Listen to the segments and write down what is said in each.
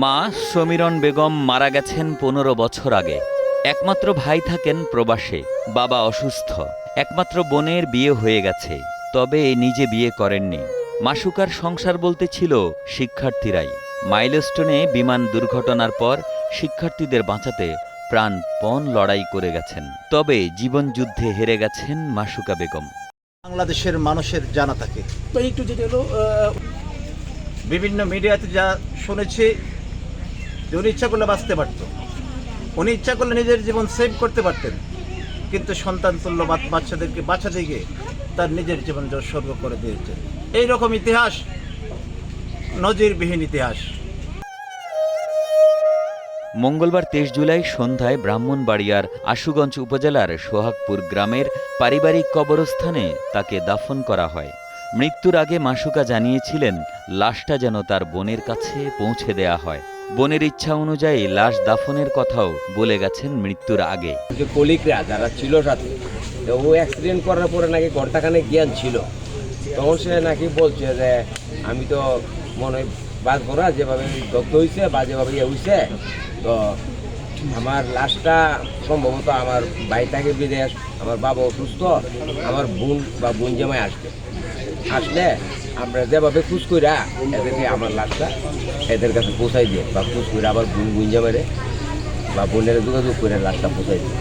মা সমীরণ বেগম মারা গেছেন ১৫ বছর আগে। একমাত্র ভাই থাকেন প্রবাসে, বাবা অসুস্থ। একমাত্র বোনের বিয়ে হয়ে গেছে, তবে নিজে বিয়ে করেননি। মাসুকার সংসার বলতে ছিল শিক্ষার্থীরাই। মাইলস্টোনে বিমান দুর্ঘটনার পর শিক্ষার্থীদের বাঁচাতে প্রাণপণ লড়াই করে গেছেন, তবে জীবনযুদ্ধে হেরে গেছেন মাসুকা বেগম। বাংলাদেশের মানুষের জানা থাকে, একটু যেটা হলো বিভিন্ন মিডিয়াতে যা শুনেছি যে উনি ইচ্ছা করলে বাঁচতে পারত, উনি ইচ্ছা করলে নিজের জীবন সেভ করতে পারতেন, কিন্তু সন্তান তুল্য বাচ্চাদেরকে বাঁচাতে গিয়ে তার নিজের জীবন উৎসর্গ করে দিয়েছেন। এইরকম ইতিহাস নজিরবিহীন ইতিহাস। মঙ্গলবার ২৩ জুলাই সন্ধ্যায় ব্রাহ্মণবাড়িয়ার আশুগঞ্জ উপজেলার সোহাগপুর গ্রামের পারিবারিক কবরস্থানে তাকে দাফন করা হয়। মৃত্যুর আগে মাসুকা জানিয়েছিলেন লাশটা যেন তার বোনের কাছে পৌঁছে দেয়া হয়। বোনের ইচ্ছা অনুযায়ী লাশ দাফনের কথাও বলে গেছেন মৃত্যুর আগে। যে কলিগরা যারা ছিল সাথে, ও অ্যাক্সিডেন্ট করার পরে নাকি ঘন্টাখানেক জ্ঞান ছিল, তখন সে নাকি বলছে যে আমি তো মনে হয় বাঁচবো না, যেভাবে দগ্ধ হয়েছে বা যেভাবে ইয়ে হয়েছে, তো আমার লাশটা সম্ভবত আমার ভাই থাকে বিদেশ, আমার বাবা অসুস্থ, আমার বোন বা বোন জামাই আসলে আমরা যেভাবে খুশ কইরা এদেরকে আমার লাশটা এদের কাছে পৌঁছাই দিয়ে, বা খুশ করে আবার বোন জামাইরে বা বোনের যোগাযোগ করে লাশটা পৌঁছাই দিয়ে।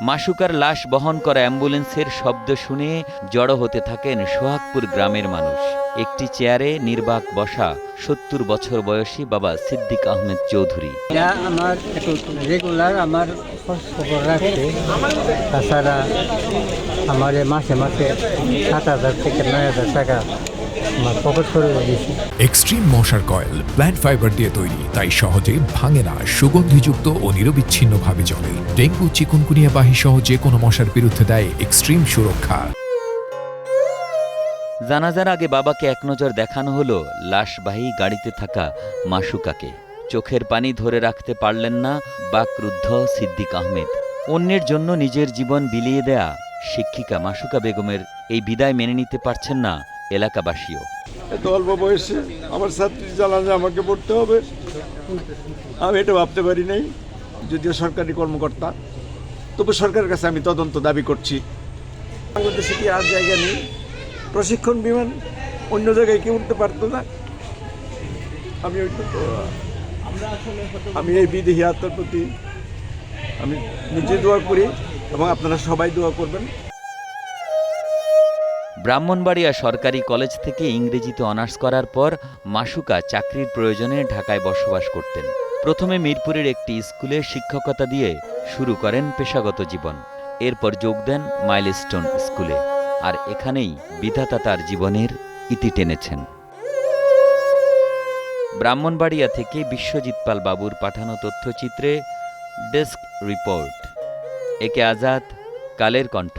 মাসুকার লাশ বহন করা অ্যাম্বুলেন্সের শব্দ শুনে জড়ো হতে থাকেন সোহাগপুর গ্রামের মানুষ। একটি চেয়ারে নির্বাক বসা ৭০ বছর বয়সী বাবা সিদ্দিক আহমেদ চৌধুরী। আমার একটু রেগুলার আমার খবর রাখছে, তাছাড়া আমার মাসে মাসে ৭,০০০ থেকে ৯,০০০ টাকা আমার পকেট করে দিয়েছি। এক্সট্রিম মশার কয়েল প্ল্যান্ট ফাইবার দিয়ে তৈরি, তাই সহজে ভাঙে না, সুগন্ধিযুক্ত ও নিরবিচ্ছিন্নভাবে জ্বলে। ডেঙ্গু, চিকুনগুনিয়া বাহি সহ যে কোনো মশার বিরুদ্ধে দেয় এক্সট্রিম সুরক্ষা। জানাজার আগে বাবাকে এক নজর দেখানো হলো লাশবাহী গাড়িতে থাকা মাসুকাকে। চোখের পানি ধরে রাখতে পারলেন না বাকরুদ্ধ সিদ্দিক আহমেদ। অন্যের জন্য নিজের জীবন বিলিয়ে দেয়া শিক্ষিকা মাসুকা বেগমের এই বিদায় মেনে নিতে পারছেন না এলাকাবাসীও। এত অল্প বয়সে আমার ছাত্রী জানাজা আমাকে পড়তে হবে, আমি এটা ভাবতে পারি নাই। যদিও সরকারি কর্মকর্তা, তবু সরকারের কাছে আমি তদন্ত দাবি করছি। বাংলাদেশে কি আর জায়গা নেই? প্রশিক্ষণ বিমান অন্য জায়গায় কেউ উঠতে পারতো না। আমি এই বিদেহী আত্মার প্রতি আমি নিজে দোয়া করি এবং আপনারা সবাই দোয়া করবেন। ব্রাহ্মণবাড়িয়া সরকারি কলেজ থেকে ইংরেজিতে অনার্স করার পর মাসুকা চাকরির প্রয়োজনে ঢাকায় বসবাস করতেন। প্রথমে মিরপুরের একটি স্কুলে শিক্ষকতা দিয়ে শুরু করেন পেশাগত জীবন। এরপর যোগ দেন মাইলস্টোন স্কুলে, আর এখানেই বিধাতা তার জীবনের ইতি টেনেছেন। ব্রাহ্মণবাড়িয়া থেকে বিশ্বজিৎ পাল বাবুর পাঠানো তথ্যচিত্রে ডেস্ক রিপোর্ট। একে আজাদ, কালের কণ্ঠ।